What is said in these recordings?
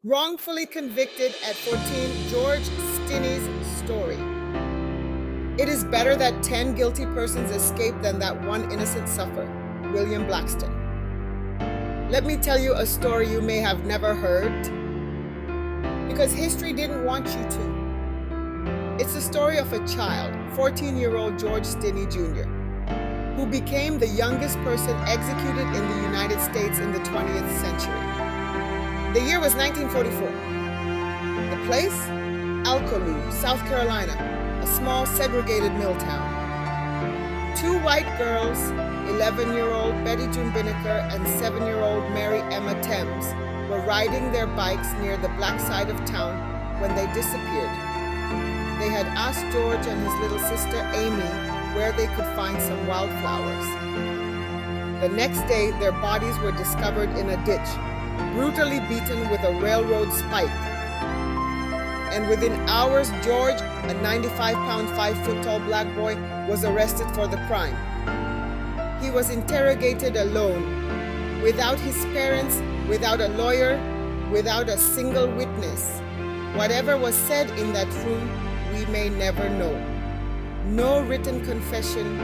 Wrongfully convicted at 14, George Stinney's story. It is better that 10 guilty persons escape than that one innocent suffer. William Blackston. Let me tell you a story you may have never heard, because history didn't want you to. It's the story of a child, 14-year-old George Stinney Jr., who became the youngest person executed in the United States in the 20th century. The year was 1944. The place? Alcolu, South Carolina, a small segregated mill town. Two white girls, 11-year-old Betty June Binnicker and 7-year-old Mary Emma Thames, were riding their bikes near the black side of town when they disappeared. They had asked George and his little sister Amy where they could find some wildflowers. The next day, their bodies were discovered in a ditch, brutally beaten with a railroad spike. And within hours, George, a 95-pound, 5-foot-tall black boy, was arrested for the crime. He was interrogated alone, without his parents, without a lawyer, without a single witness. Whatever was said in that room, we may never know. No written confession,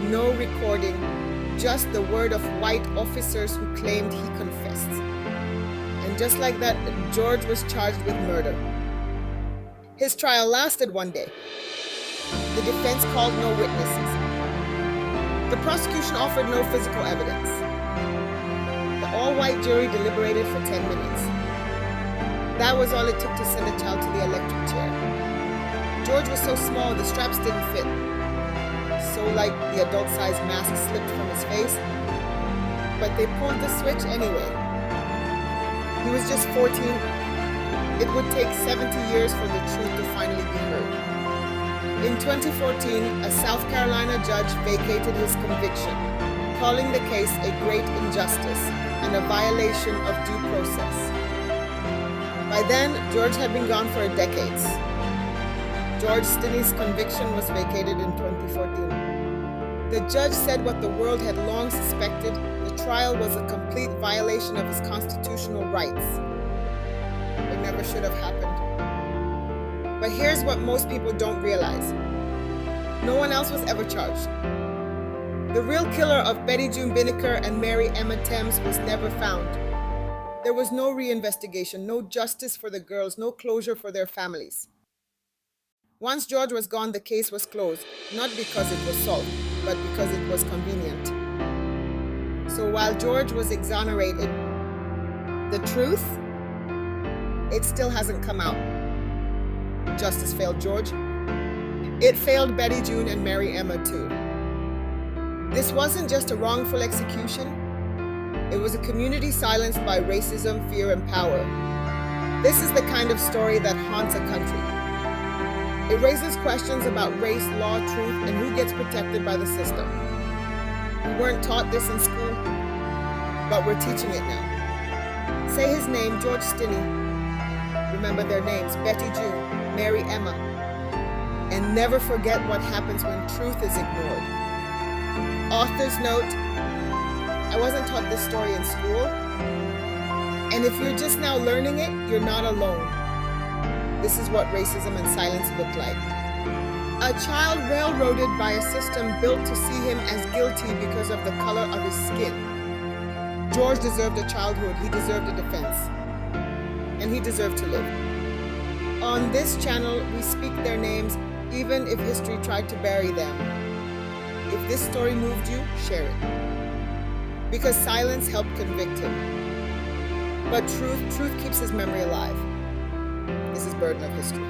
no recording, just the word of white officers who claimed he confessed. And just like that, George was charged with murder. His trial lasted one day. The defense called no witnesses. The prosecution offered no physical evidence. The all-white jury deliberated for 10 minutes. That was all it took to send a child to the electric chair. George was so small, the straps didn't fit. So like the adult-sized mask slipped from his face. But they pulled the switch anyway. He was just 14. It would take 70 years for the truth to finally be heard. In 2014, a South Carolina judge vacated his conviction, calling the case a great injustice and a violation of due process. By then, George had been gone for decades. George Stinney's conviction was vacated in 2014. The judge said what the world had long suspected: the trial was a complete violation of his constitutional rights. It never should have happened. But here's what most people don't realize. No one else was ever charged. The real killer of Betty June Binnicker and Mary Emma Thames was never found. There was no reinvestigation, no justice for the girls, no closure for their families. Once George was gone, the case was closed, not because it was solved, but because it was convenient. So while George was exonerated, the truth, it still hasn't come out. Justice failed George. It failed Betty June and Mary Emma too. This wasn't just a wrongful execution. It was a community silenced by racism, fear, and power. This is the kind of story that haunts a country. It raises questions about race, law, truth, and who gets protected by the system. We weren't taught this in school, but we're teaching it now. Say his name, George Stinney. Remember their names, Betty June, Mary Emma. And never forget what happens when truth is ignored. Author's note: I wasn't taught this story in school. And if you're just now learning it, you're not alone. This is what racism and silence look like. A child railroaded by a system built to see him as guilty because of the color of his skin. George deserved a childhood. He deserved a defense. And he deserved to live. On this channel, we speak their names even if history tried to bury them. If this story moved you, share it. Because silence helped convict him. But truth keeps his memory alive. This is Burden of History.